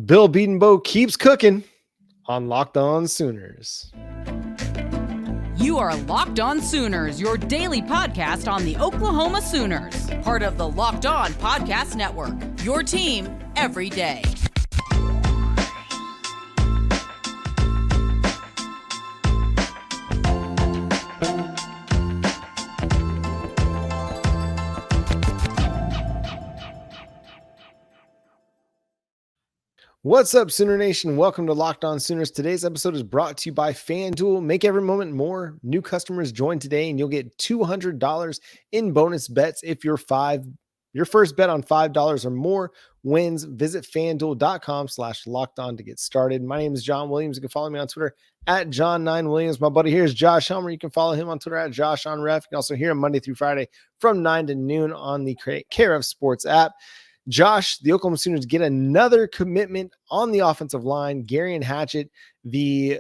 Bill Bedenbaugh keeps cooking on Locked On Sooners. You are Locked On Sooners, your daily podcast on the Oklahoma Sooners, part of the Locked On Podcast Network, your team every day. What's up, Sooner Nation? Welcome to Locked On Sooners. Today's episode is brought to you by FanDuel. Make every moment more. New customers join today and you'll get $200 in bonus bets if your first bet on $5 or more wins. Visit FanDuel.com/lockedon to get started. My name is John Williams. You can follow me on Twitter at John9Williams. My buddy here is Josh Helmer. You can follow him on Twitter at JoshOnRef. You can also hear him Monday through Friday from 9 to noon on the Care of Sports app. Josh, the Oklahoma Sooners get another commitment on the offensive line. Geirean Hatchett, the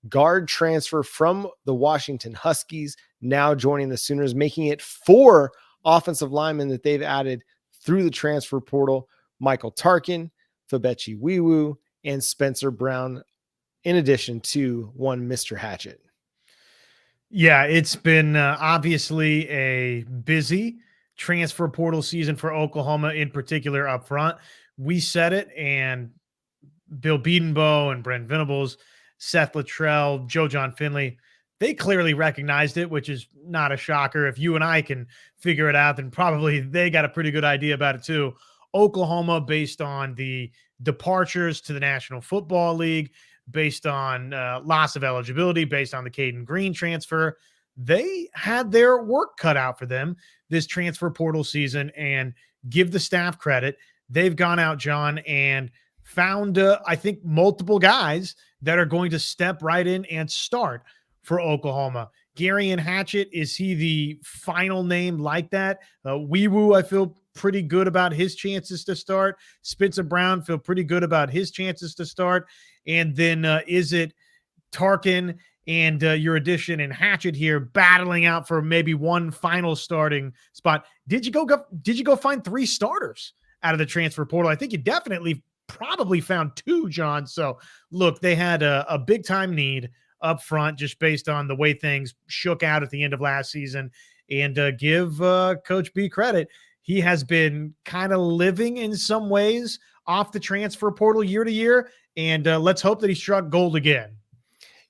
guard transfer from the Washington Huskies, now joining the Sooners, making it 4 offensive linemen that they've added through the transfer portal. Michael Tarquin, Febechi Nwaiwu, and Spencer Brown, in addition to one Mr. Hatchett. Yeah, it's been obviously a busy transfer portal season for Oklahoma, in particular up front. We said it, and Bill Bedenbaugh and Brent Venables, Seth Luttrell, Joe John Finley, they clearly recognized it, which is not a shocker. If you and I can figure it out, then probably they got a pretty good idea about it too. Oklahoma, based on the departures to the National Football League, based on loss of eligibility, based on the Caden Green transfer, they had their work cut out for them this transfer portal season, and give the staff credit. They've gone out, John, and found, I think, multiple guys that are going to step right in and start for Oklahoma. Geirean Hatchett, is he the final name like that? Nwaiwu, I feel pretty good about his chances to start. Spencer Brown, feel pretty good about his chances to start. And then is it Tarquin and your addition and Hatchett here battling out for maybe one final starting spot? Did you go find 3 starters out of the transfer portal? I think you definitely probably found 2, John. So look, they had a big time need up front just based on the way things shook out at the end of last season. And give Coach B credit. He has been kind of living in some ways off the transfer portal year to year. And let's hope that he struck gold again.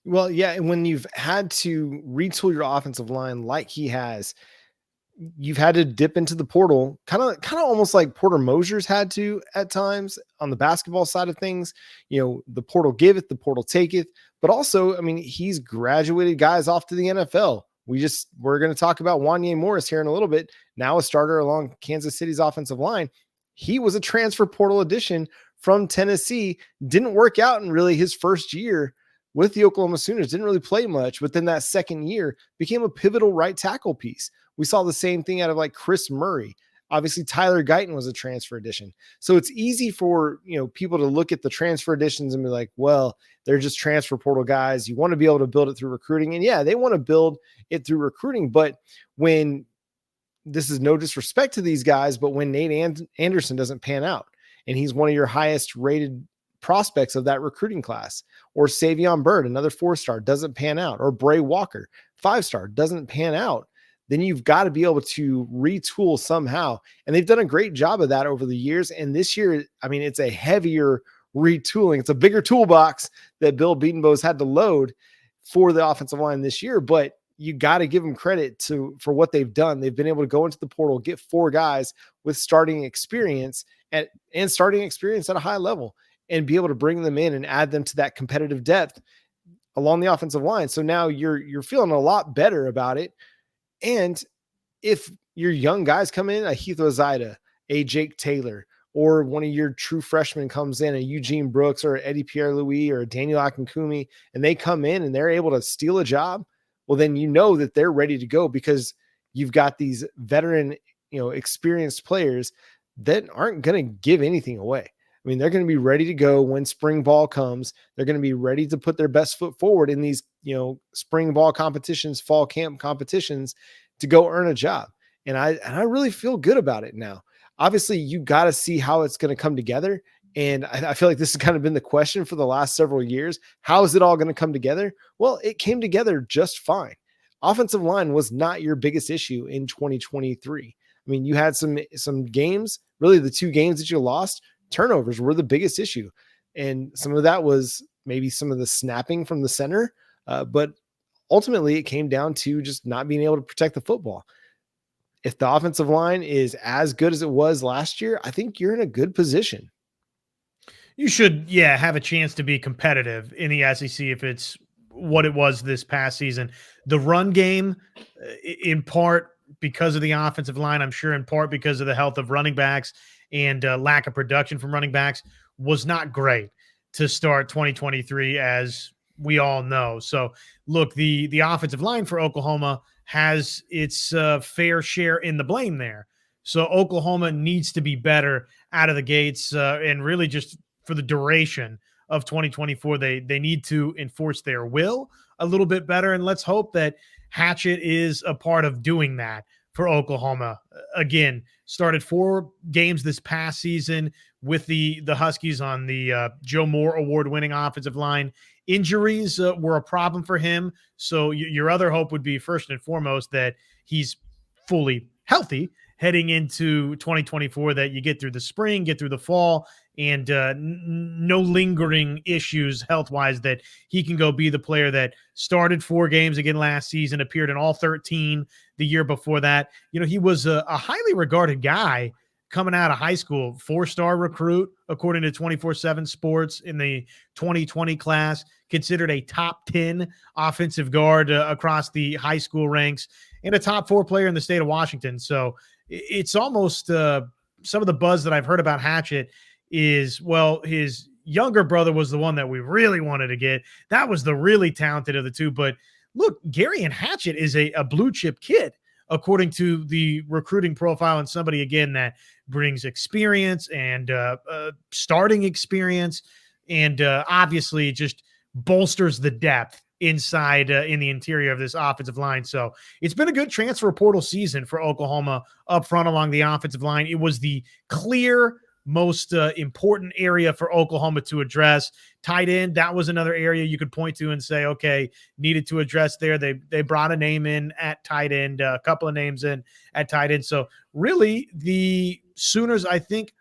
Well, yeah, and when you've had to retool your offensive line like he has, you've had to dip into the portal, kind of almost like Porter Mosier's had to at times on the basketball side of things. You know, the portal giveth, the portal taketh, but also, I mean, he's graduated guys off to the NFL. We're going to talk about Wanye Morris here in a little bit. Now a starter along Kansas City's offensive line. He was a transfer portal addition from Tennessee. Didn't work out in really his first year with the Oklahoma Sooners, didn't really play much, but then that second year became a pivotal right tackle piece. We saw the same thing out of like Chris Murray. Obviously, Tyler Guyton was a transfer addition. So it's easy for, people to look at the transfer additions and be like, well, they're just transfer portal guys. You want to be able to build it through recruiting. And yeah, they want to build it through recruiting. But when, this is no disrespect to these guys, but when Nate Anderson doesn't pan out and he's one of your highest rated prospects of that recruiting class, or Savion Byrd, another 4-star, doesn't pan out, or Bray Walker, 5-star, doesn't pan out, then you've got to be able to retool somehow. And they've done a great job of that over the years. And this year, I mean, it's a heavier retooling. It's a bigger toolbox that Bill Bedenbaugh's had to load for the offensive line this year, but you got to give them credit for what they've done. They've been able to go into the portal, get 4 guys with starting experience and starting experience at a high level, and be able to bring them in and add them to that competitive depth along the offensive line. So now you're feeling a lot better about it. And if your young guys come in, a Heath Ozida, a Jake Taylor, or one of your true freshmen comes in, a Eugene Brooks or Eddie Pierre-Louis or a Daniel Akinkumi, and they come in and they're able to steal a job, well, then you know that they're ready to go because you've got these veteran, experienced players that aren't going to give anything away. I mean, they're going to be ready to go when spring ball comes. They're going to be ready to put their best foot forward in these, spring ball competitions, fall camp competitions to go earn a job. And I really feel good about it now. Obviously, you got to see how it's going to come together. And I feel like this has kind of been the question for the last several years. How is it all going to come together? Well, it came together just fine. Offensive line was not your biggest issue in 2023. I mean, you had some games, really the 2 games that you lost, turnovers were the biggest issue. And some of that was maybe some of the snapping from the center. But ultimately it came down to just not being able to protect the football. If the offensive line is as good as it was last year, I think you're in a good position. You should, have a chance to be competitive in the SEC if it's what it was this past season. The run game, in part because of the offensive line, I'm sure in part because of the health of running backs and lack of production from running backs, was not great to start 2023, as we all know. So, look, the offensive line for Oklahoma has its fair share in the blame there. So Oklahoma needs to be better out of the gates, and really just for the duration of 2024, they need to enforce their will a little bit better. And let's hope that Hatchett is a part of doing that for Oklahoma. Again, started 4 games this past season with the Huskies on the Joe Moore award-winning offensive line. Injuries were a problem for him. So your other hope would be, first and foremost, that he's fully healthy heading into 2024, that you get through the spring, get through the fall, and no lingering issues health-wise, that he can go be the player that started 4 games again last season, appeared in all 13 the year before that. He was a highly regarded guy coming out of high school, 4-star recruit, according to 24/7 Sports in the 2020 class, considered a top 10 offensive guard across the high school ranks, and a top 4 player in the state of Washington. So it's almost some of the buzz that I've heard about Hatchett is, well, his younger brother was the one that we really wanted to get. That was the really talented of the 2. But look, Geirean Hatchett is a blue chip kid, according to the recruiting profile, and somebody, again, that brings experience and starting experience, and obviously just bolsters the depth inside in the interior of this offensive line. So it's been a good transfer portal season for Oklahoma up front along the offensive line. It was the clear most important area for Oklahoma to address. Tight end, that was another area you could point to and say, okay, needed to address there. They brought a name in at tight end, a couple of names in at tight end. So really the Sooners, I think,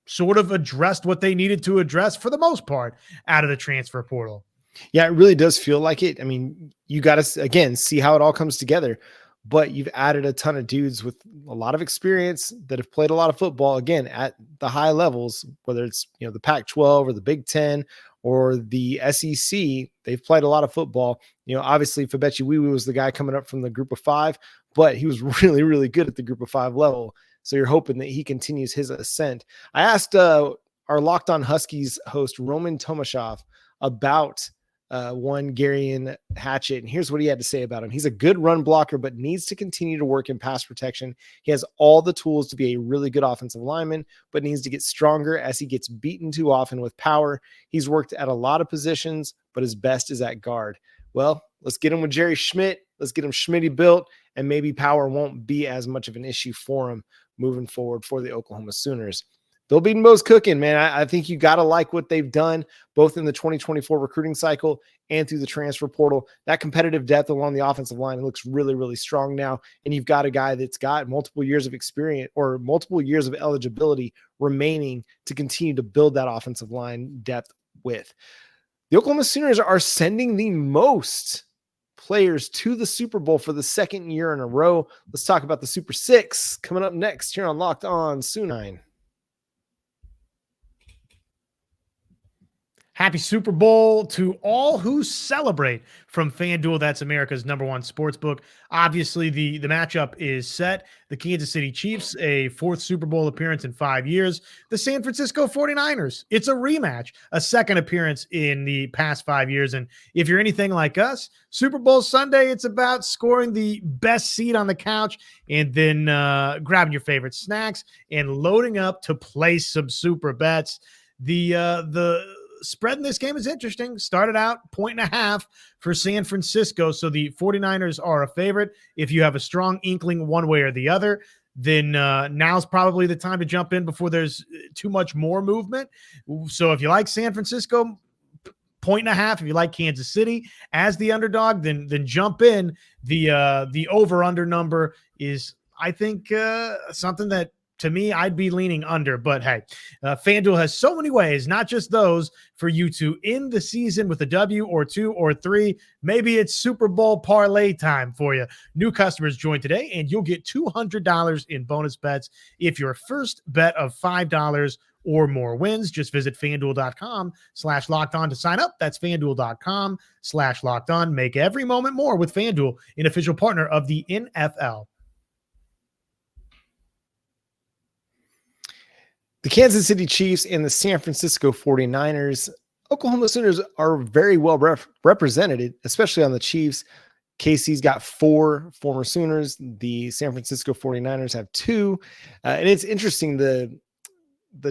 sort of addressed what they needed to address for the most part out of the transfer portal. Yeah, it really does feel like it. I mean, you got to, again, see how it all comes together. But you've added a ton of dudes with a lot of experience that have played a lot of football, again, at the high levels, whether it's, the Pac-12 or the Big Ten or the SEC. They've played a lot of football. Obviously Febechi Nwaiwu was the guy coming up from the group of 5, but he was really, really good at the group of 5 level. So you're hoping that he continues his ascent. I asked our Locked On Huskies host, Roman Tomashov, about one Geirean Hatchett, and here's what he had to say about him. He's a good run blocker, but needs to continue to work in pass protection. He has all the tools to be a really good offensive lineman, but needs to get stronger as he gets beaten too often with power. He's worked at a lot of positions, but his best is at guard. Well, let's get him with Jerry Schmidt. Let's get him Schmitty built, and maybe power won't be as much of an issue for him moving forward for the Oklahoma Sooners. Bill Bedenbaugh's cooking, man. I think you got to like what they've done, both in the 2024 recruiting cycle and through the transfer portal. That competitive depth along the offensive line looks really, really strong now. And you've got a guy that's got multiple years of experience or multiple years of eligibility remaining to continue to build that offensive line depth with. The Oklahoma Sooners are sending the most players to the Super Bowl for the 2nd year in a row. Let's talk about the Super 6 coming up next here on Locked On Sooners. Happy Super Bowl to all who celebrate from FanDuel. That's America's #1 sportsbook. Obviously, the matchup is set. The Kansas City Chiefs, a 4th Super Bowl appearance in 5 years. The San Francisco 49ers, it's a rematch, a 2nd appearance in the past 5 years. And if you're anything like us, Super Bowl Sunday, it's about scoring the best seat on the couch and then grabbing your favorite snacks and loading up to place some super bets. The spread in this game is interesting. Started out 1.5 for San Francisco. So the 49ers are a favorite. If you have a strong inkling one way or the other, then now's probably the time to jump in before there's too much more movement. So if you like San Francisco, 1.5. If you like Kansas City as the underdog, then jump in. The over under number is, I think, something that, to me, I'd be leaning under. But hey, FanDuel has so many ways, not just those, for you to end the season with a W or 2 or 3. Maybe it's Super Bowl parlay time for you. New customers join today, and you'll get $200 in bonus bets if your first bet of $5 or more wins. Just visit FanDuel.com/lockedon to sign up. That's FanDuel.com/lockedon. Make every moment more with FanDuel, an official partner of the NFL. The Kansas City Chiefs and the San Francisco 49ers. Oklahoma Sooners are very well represented, especially on the Chiefs. KC's got 4 former Sooners. The San Francisco 49ers have 2. And it's interesting, the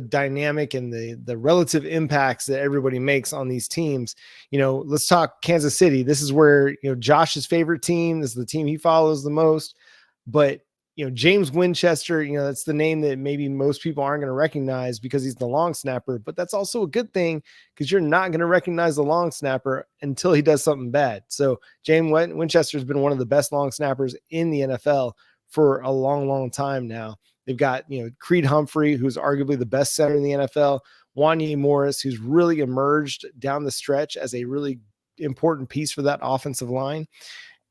dynamic and the relative impacts that everybody makes on these teams. Let's talk Kansas City. This is where, Josh's favorite team. This is the team he follows the most. But James Winchester, that's the name that maybe most people aren't going to recognize because he's the long snapper, but that's also a good thing because you're not going to recognize the long snapper until he does something bad. So James Winchester has been one of the best long snappers in the NFL for a long, long time now. They've got, Creed Humphrey, who's arguably the best center in the NFL, Wanye Morris, who's really emerged down the stretch as a really important piece for that offensive line.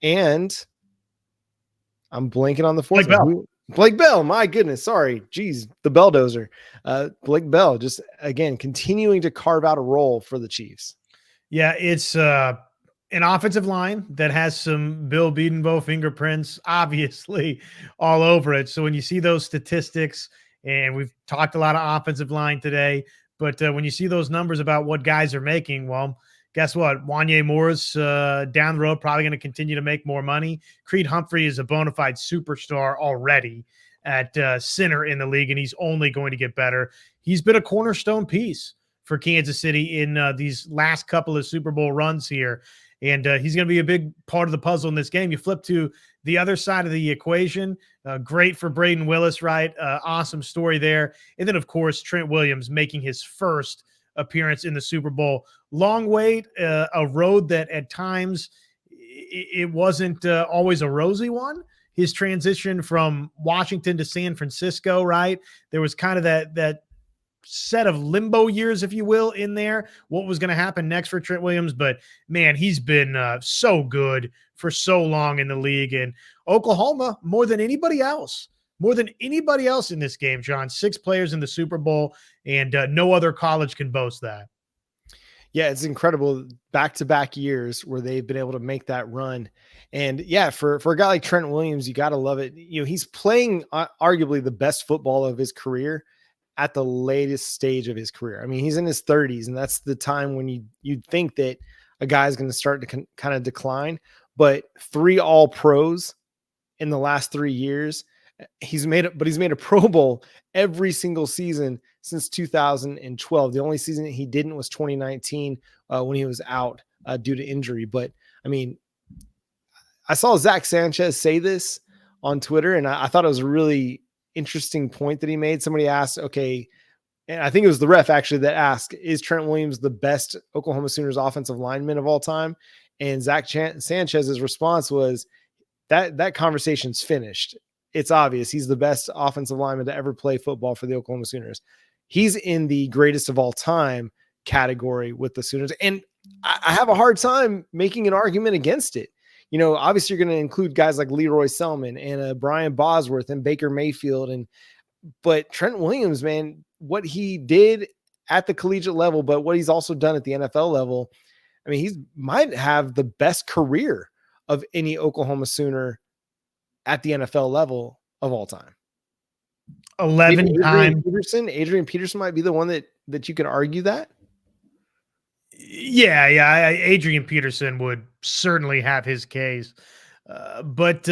And I'm blanking on the fourth. Blake Bell. My goodness. Sorry. Geez. The Belldozer. Blake Bell just, again, continuing to carve out a role for the Chiefs. Yeah. It's an offensive line that has some Bill Bedenbaugh fingerprints, obviously, all over it. So when you see those statistics, and we've talked a lot of offensive line today, but when you see those numbers about what guys are making, well, guess what? Wanye Morris down the road probably going to continue to make more money. Creed Humphrey is a bona fide superstar already at center in the league, and he's only going to get better. He's been a cornerstone piece for Kansas City in these last couple of Super Bowl runs here, and he's going to be a big part of the puzzle in this game. You flip to the other side of the equation. Great for Braden Willis, right? Awesome story there. And then, of course, Trent Williams making his first appearance in the Super Bowl. Long wait, a road that at times it wasn't always a rosy one. His transition from Washington to San Francisco, right? There was kind of that set of limbo years, if you will, in there. What was going to happen next for Trent Williams? But man, he's been so good for so long in the league. And Oklahoma, more than anybody else in this game, John. 6 players in the Super Bowl, and no other college can boast that. Yeah, it's incredible. Back-to-back years where they've been able to make that run. And yeah, for a guy like Trent Williams, you got to love it. He's playing arguably the best football of his career at the latest stage of his career. I mean, he's in his 30s, and that's the time when you'd think that a guy's going to start to kind of decline. But 3 All-Pros in the last 3 years. He's made a Pro Bowl every single season since 2012. The only season that he didn't was 2019 when he was out due to injury. But I mean, I saw Zach Sanchez say this on Twitter, and I thought it was a really interesting point that he made. Somebody asked, okay, and I think it was the ref actually that asked, is Trent Williams the best Oklahoma Sooners offensive lineman of all time? And Zach Sanchez's response was that conversation's finished. It's obvious he's the best offensive lineman to ever play football for the Oklahoma Sooners. He's in the greatest of all time category with the Sooners. And I have a hard time making an argument against it. Obviously you're going to include guys like Leroy Selman and Brian Bosworth and Baker Mayfield. But Trent Williams, man, what he did at the collegiate level, but what he's also done at the NFL level, I mean, he might have the best career of any Oklahoma Sooner at the NFL level of all time. 11 times. Adrian Peterson might be the one that you could argue that. Yeah. Adrian Peterson would certainly have his case. But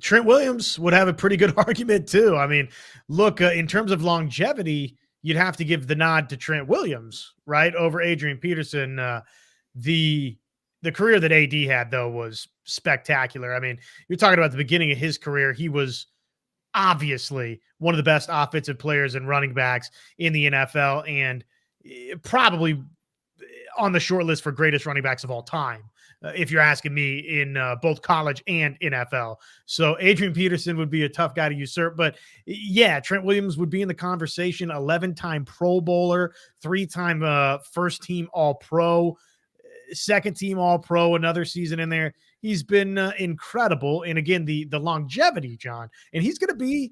Trent Williams would have a pretty good argument too. I mean, look, in terms of longevity, you'd have to give the nod to Trent Williams, right, over Adrian Peterson. The career that AD had, though, was spectacular. I mean, you're talking about the beginning of his career. He was obviously one of the best offensive players and running backs in the NFL, and probably on the short list for greatest running backs of all time, if you're asking me, in both college and NFL. So Adrian Peterson would be a tough guy to usurp. But yeah, Trent Williams would be in the conversation. 11-time Pro Bowler, 3-time first team All-Pro, second team All-Pro, another season in there. He's been incredible. And again, the longevity, John, and he's going to be,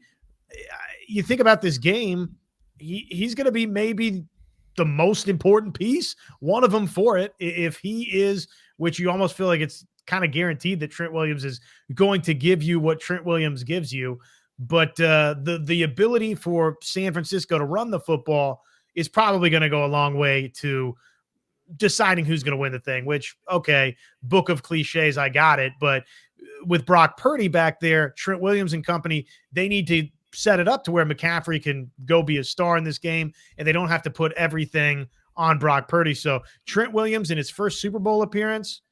you think about this game, he's going to be maybe the most important piece, one of them for it. If he is, which you almost feel like it's kind of guaranteed that Trent Williams is going to give you what Trent Williams gives you. But the ability for San Francisco to run the football is probably going to go a long way to deciding who's going to win the thing, which, okay, book of cliches, I got it. But with Brock Purdy back there, Trent Williams and company, they need to set it up to where McCaffrey can go be a star in this game, and they don't have to put everything on Brock Purdy. So Trent Williams in his first Super Bowl appearance,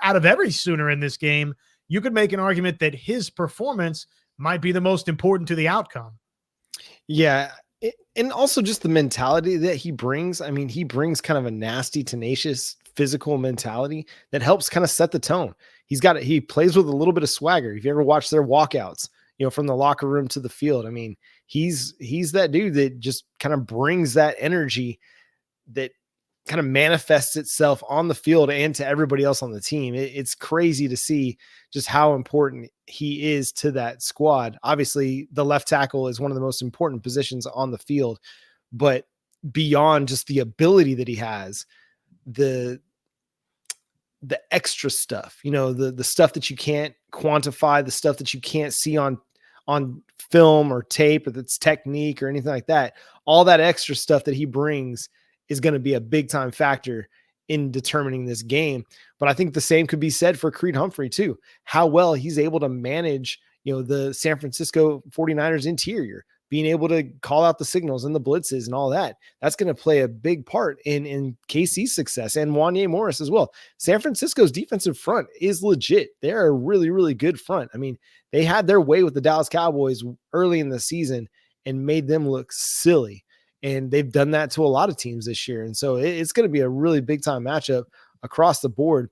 out of every Sooner in this game, you could make an argument that his performance might be the most important to the outcome. Yeah. And also just the mentality that he brings. I mean, he brings kind of a nasty, tenacious, physical mentality that helps kind of set the tone. He plays with a little bit of swagger. If you ever watch their walkouts, from the locker room to the field, I mean, he's that dude that just kind of brings that energy that kind of manifests itself on the field and to everybody else on the team. It's crazy to see just how important he is to that squad. Obviously, the left tackle is one of the most important positions on the field, but beyond just the ability that he has, the extra stuff, the stuff that you can't quantify, the stuff that you can't see on film or tape, or that's technique or anything like that, all that extra stuff that he brings is going to be a big time factor in determining this game. But I think the same could be said for Creed Humphrey too, how well he's able to manage, the San Francisco 49ers interior, being able to call out the signals and the blitzes and all that. That's going to play a big part in KC's success, and Wanya Morris as well. San Francisco's defensive front is legit. They're a really, really good front. I mean, they had their way with the Dallas Cowboys early in the season and made them look silly. And they've done that to a lot of teams this year. And so it's going to be a really big time matchup across the board.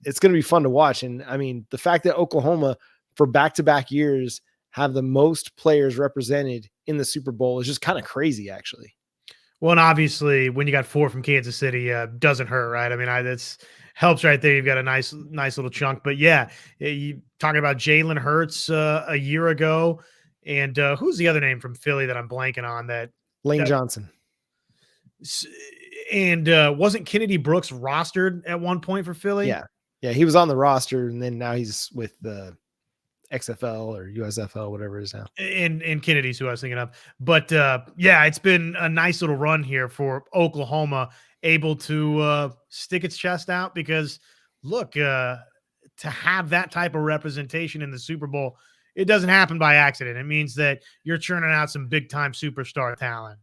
It's going to be fun to watch. And I mean, the fact that Oklahoma for back-to-back years have the most players represented in the Super Bowl is just kind of crazy, actually. Well, and obviously when you got 4 from Kansas City, doesn't hurt, right? I mean, that's helps right there. You've got a nice little chunk, but yeah, you talking about Jalen Hurts a year ago, and who's the other name from Philly that I'm blanking on? That Lane Johnson. And wasn't Kennedy Brooks rostered at one point for Philly? Yeah, he was on the roster, and then now he's with the XFL or USFL, whatever it is now. And Kennedy's who I was thinking of. But yeah, it's been a nice little run here for Oklahoma, able to stick its chest out, because look, to have that type of representation in the Super Bowl, it doesn't happen by accident. It means that you're churning out some big time superstar talent.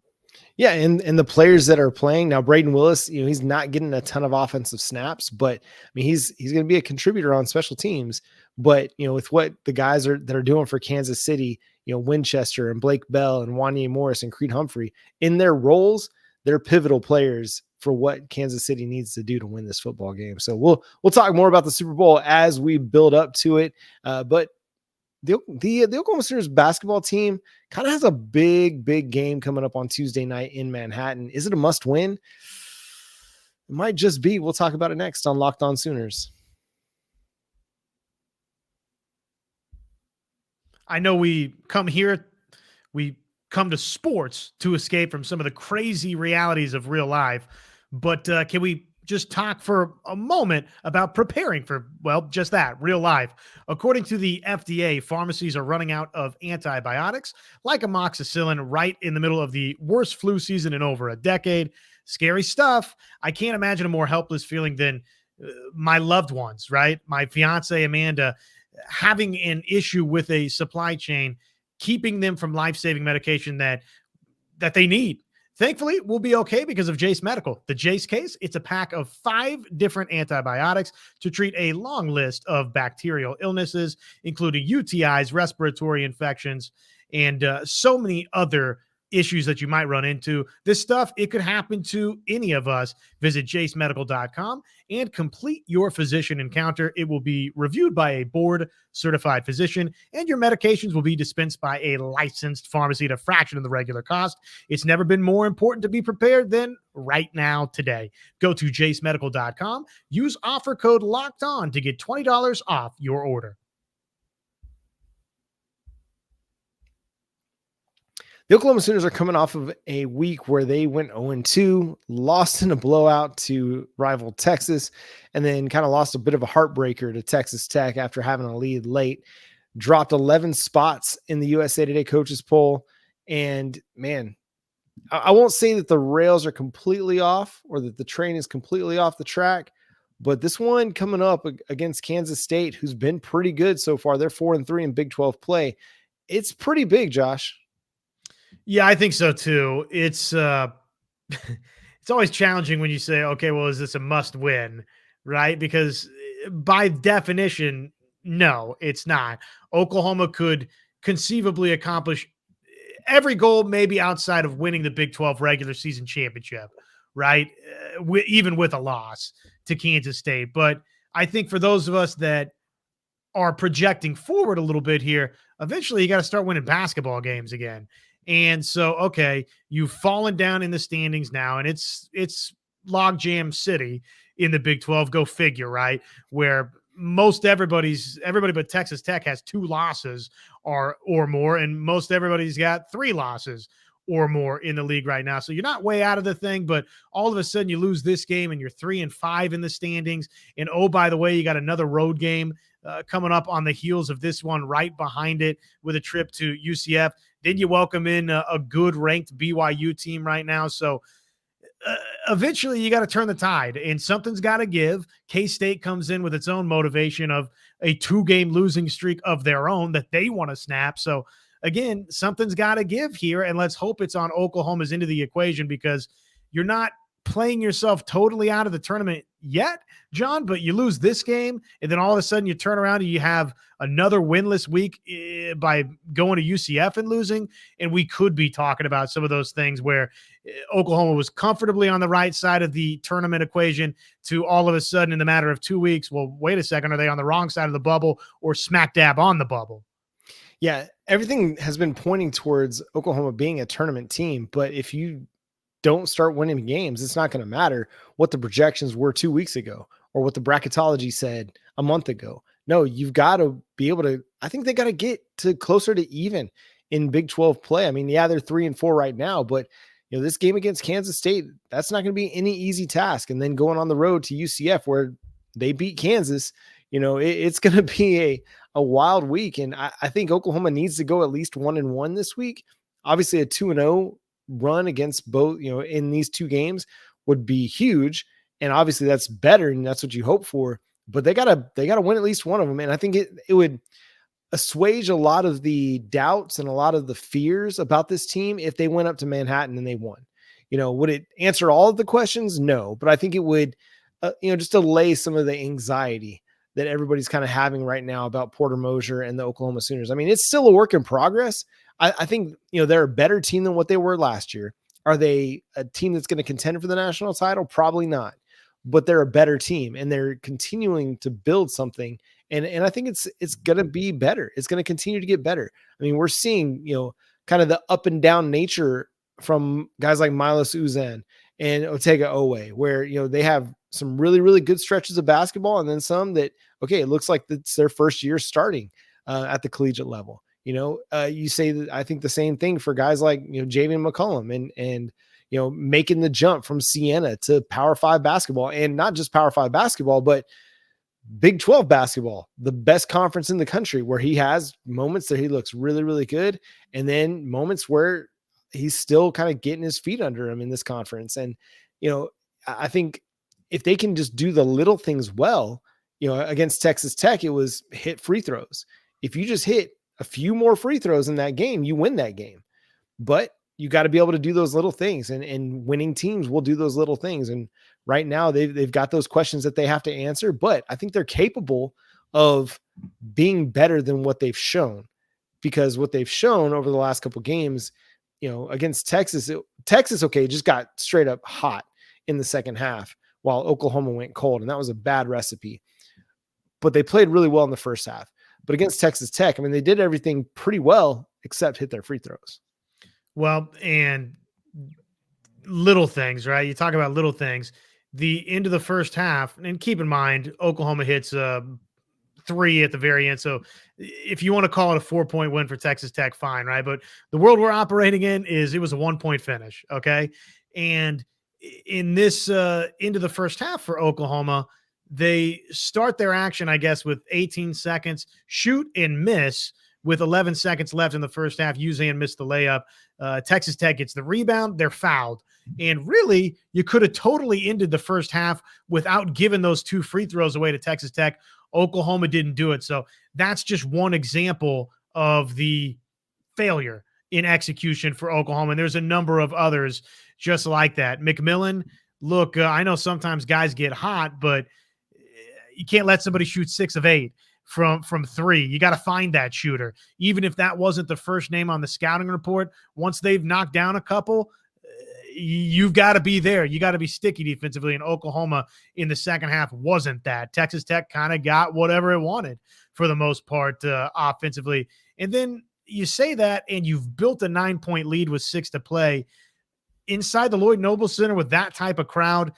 Yeah, and the players that are playing now, Braden Willis, he's not getting a ton of offensive snaps, but I mean, he's going to be a contributor on special teams. But with what the guys that are doing for Kansas City, Winchester and Blake Bell and Wanya Morris and Creed Humphrey, in their roles, they're pivotal players for what Kansas City needs to do to win this football game. So we'll talk more about the Super Bowl as we build up to it. But the Oklahoma Sooners basketball team kind of has a big game coming up on Tuesday night in Manhattan. Is it a must win? It might just be. We'll talk about it next on Locked On Sooners. I know we come to sports to escape from some of the crazy realities of real life, but can we just talk for a moment about preparing for, well, just that, real life? According to the FDA, pharmacies are running out of antibiotics like amoxicillin right in the middle of the worst flu season in over a decade. Scary stuff. I can't imagine a more helpless feeling than my loved ones, right? My fiance, Amanda, having an issue with a supply chain, keeping them from life-saving medication that they need. Thankfully, we'll be okay because of Jace Medical. The Jace case, it's a pack of 5 different antibiotics to treat a long list of bacterial illnesses, including UTIs, respiratory infections, and so many other issues that you might run into. This stuff, it could happen to any of us. Visit jacemedical.com and complete your physician encounter. It will be reviewed by a board certified physician, and your medications will be dispensed by a licensed pharmacy at a fraction of the regular cost. It's never been more important to be prepared than right now today. Go to jacemedical.com, use offer code locked on to get $20 off your order. The Oklahoma Sooners are coming off of a week where they went 0-2, lost in a blowout to rival Texas, and then kind of lost a bit of a heartbreaker to Texas Tech after having a lead late. Dropped 11 spots in the USA Today coaches poll. And man, I won't say that the rails are completely off or that the train is completely off the track, but this one coming up against Kansas State, who's been pretty good so far. They're 4-3 in Big 12 play. It's pretty big, Josh. Yeah, I think so too. It's it's always challenging when you say, okay, well, is this a must win, right? Because by definition, no, it's not. Oklahoma could conceivably accomplish every goal, maybe outside of winning the Big 12 regular season championship, right? Even with a loss to Kansas State. But I think for those of us that are projecting forward a little bit here, eventually you got to start winning basketball games again. And so, okay, you've fallen down in the standings now, and it's logjam city in the Big 12. Go figure, right? Where everybody but Texas Tech has 2 losses or more, and most everybody's got 3 losses or more in the league right now. So you're not way out of the thing, but all of a sudden you lose this game and you're 3-5 in the standings. And oh, by the way, you got another road game coming up on the heels of this one right behind it with a trip to UCF. Then you welcome in a good ranked BYU team right now. So eventually you got to turn the tide and something's got to give. K-State comes in with its own motivation of a 2-game losing streak of their own that they want to snap. So again, something's got to give here, and let's hope it's on Oklahoma's into the equation, because you're not playing yourself totally out of the tournament yet, John, but you lose this game, and then all of a sudden you turn around and you have another winless week by going to UCF and losing, and we could be talking about some of those things where Oklahoma was comfortably on the right side of the tournament equation to all of a sudden in the matter of 2 weeks, well, wait a second, are they on the wrong side of the bubble or smack dab on the bubble? Yeah, everything has been pointing towards Oklahoma being a tournament team, but if you don't start winning games, it's not going to matter what the projections were 2 weeks ago or what the bracketology said a month ago. No, you've got to be able to, I think they got to get to closer to even in Big 12 play. I mean, yeah, they're 3-4 right now, but you know, this game against Kansas State, that's not going to be any easy task. And then going on the road to UCF where they beat Kansas, you know, it's going to be a wild week. And I think Oklahoma needs to go at least 1-1 this week. Obviously a 2-0 run against both, you know, in these 2 games would be huge. And obviously that's better, and that's what you hope for, but they gotta win at least one of them. And I think it would assuage a lot of the doubts and a lot of the fears about this team if they went up to Manhattan and they won. You know, would it answer all of the questions? No, but I think it would, just allay some of the anxiety that everybody's kind of having right now about Porter Moser and the Oklahoma Sooners. I mean, it's still a work in progress. I think, they're a better team than what they were last year. Are they a team that's going to contend for the national title? Probably not, but they're a better team and they're continuing to build something. And I think it's going to be better. It's going to continue to get better. I mean, we're seeing, kind of the up and down nature from guys like Milos Uzen and Otega Owe, where, they have some really, really good stretches of basketball. And then some that, okay, it looks like it's their first year starting at the collegiate level. You say that I think the same thing for guys like, Javian McCollum and making the jump from Siena to Power 5 basketball, and not just Power 5 basketball, but Big 12 basketball, the best conference in the country, where he has moments that he looks really, really good. And then moments where he's still kind of getting his feet under him in this conference. And, I think if they can just do the little things well, against Texas Tech, it was hit free throws. If you just hit a few more free throws in that game, you win that game. But you got to be able to do those little things, and winning teams will do those little things. And right now they've got those questions that they have to answer, but I think they're capable of being better than what they've shown, because what they've shown over the last couple of games, against Texas, okay, just got straight up hot in the second half while Oklahoma went cold. And that was a bad recipe, but they played really well in the first half. But against Texas Tech, I mean, they did everything pretty well except hit their free throws. Well, and little things, right? You talk about little things. The end of the first half, and keep in mind, Oklahoma hits 3 at the very end. So if you want to call it a 4-point win for Texas Tech, fine, right? But the world we're operating in it was a 1-point finish, okay? And in this into the first half for Oklahoma, they start their action, I guess, with 18 seconds, shoot and miss with 11 seconds left in the first half. Uzan missed the layup. Texas Tech gets the rebound. They're fouled. And really, you could have totally ended the first half without giving those 2 free throws away to Texas Tech. Oklahoma didn't do it. So that's just one example of the failure in execution for Oklahoma. And there's a number of others just like that. McMillan, look, I know sometimes guys get hot, but you can't let somebody shoot 6 of 8 from 3. You got to find that shooter. Even if that wasn't the first name on the scouting report, once they've knocked down a couple, you've got to be there. You got to be sticky defensively. And Oklahoma in the second half wasn't that. Texas Tech kind of got whatever it wanted for the most part offensively. And then you say that, and you've built a 9-point lead with 6 to play inside the Lloyd Noble Center with that type of crowd.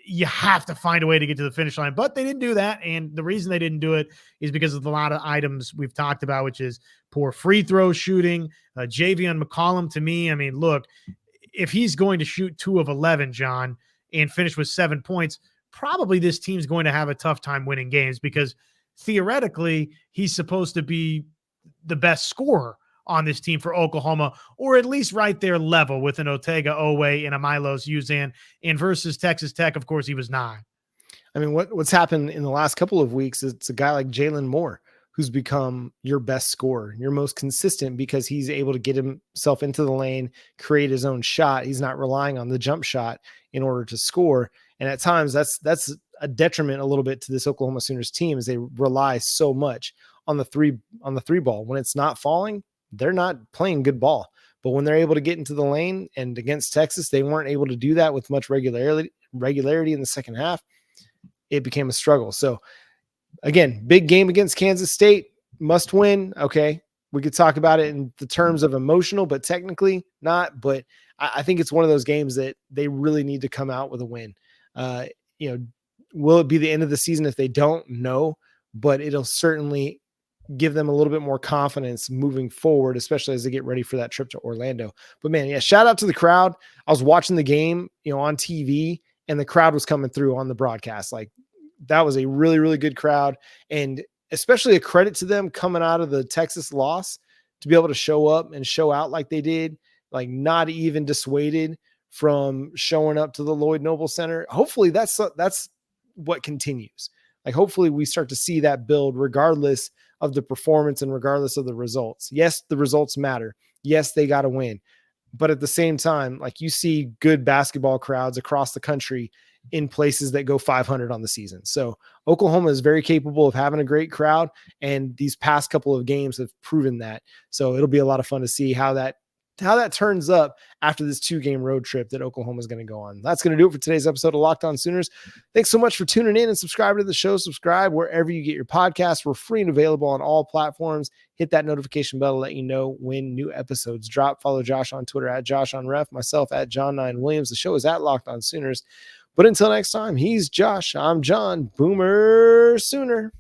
You have to find a way to get to the finish line, but they didn't do that. And the reason they didn't do it is because of a lot of items we've talked about, which is poor free throw shooting. Javion McCollum, to me, I mean, look, if he's going to shoot 2 of 11, John, and finish with 7 points, probably this team's going to have a tough time winning games, because theoretically he's supposed to be the best scorer on this team for Oklahoma, or at least right there level with an Otega Owe and a Milos Uzan. And versus Texas Tech, of course, he was not. I mean, what's happened in the last couple of weeks, it's a guy like Jalen Moore who's become your best scorer, your most consistent, because he's able to get himself into the lane, create his own shot. He's not relying on the jump shot in order to score. And at times that's a detriment a little bit to this Oklahoma Sooners team, as they rely so much on the three ball. When it's not falling, they're not playing good ball. But when they're able to get into the lane, and against Texas, they weren't able to do that with much regularity in the second half, it became a struggle. So again, big game against Kansas State, must win. Okay, we could talk about it in the terms of emotional, but technically not. But I think it's one of those games that they really need to come out with a win. Will it be the end of the season if they don't? No, but it'll certainly give them a little bit more confidence moving forward, especially as they get ready for that trip to Orlando. But man, yeah, shout out to the crowd. I was watching the game, on TV, and the crowd was coming through on the broadcast. Like, that was a really, really good crowd, and especially a credit to them coming out of the Texas loss to be able to show up and show out like they did, like not even dissuaded from showing up to the Lloyd Noble Center. Hopefully that's what continues. Like, hopefully we start to see that build regardless of the performance and regardless of the results. Yes, the results matter. Yes, they got to win. But at the same time, like, you see good basketball crowds across the country in places that go 500 on the season. So Oklahoma is very capable of having a great crowd, and these past couple of games have proven that. So it'll be a lot of fun to see how that turns up after this 2-game road trip that Oklahoma is going to go on. That's going to do it for today's episode of Locked On Sooners. Thanks so much for tuning in, and subscribe to the show. Subscribe wherever you get your podcasts. We're free and available on all platforms. Hit that notification bell to let you know when new episodes drop. Follow Josh on Twitter at JoshOnRef, myself at John9Williams. The show is at Locked On Sooners. But until next time, he's Josh. I'm John. Boomer Sooner.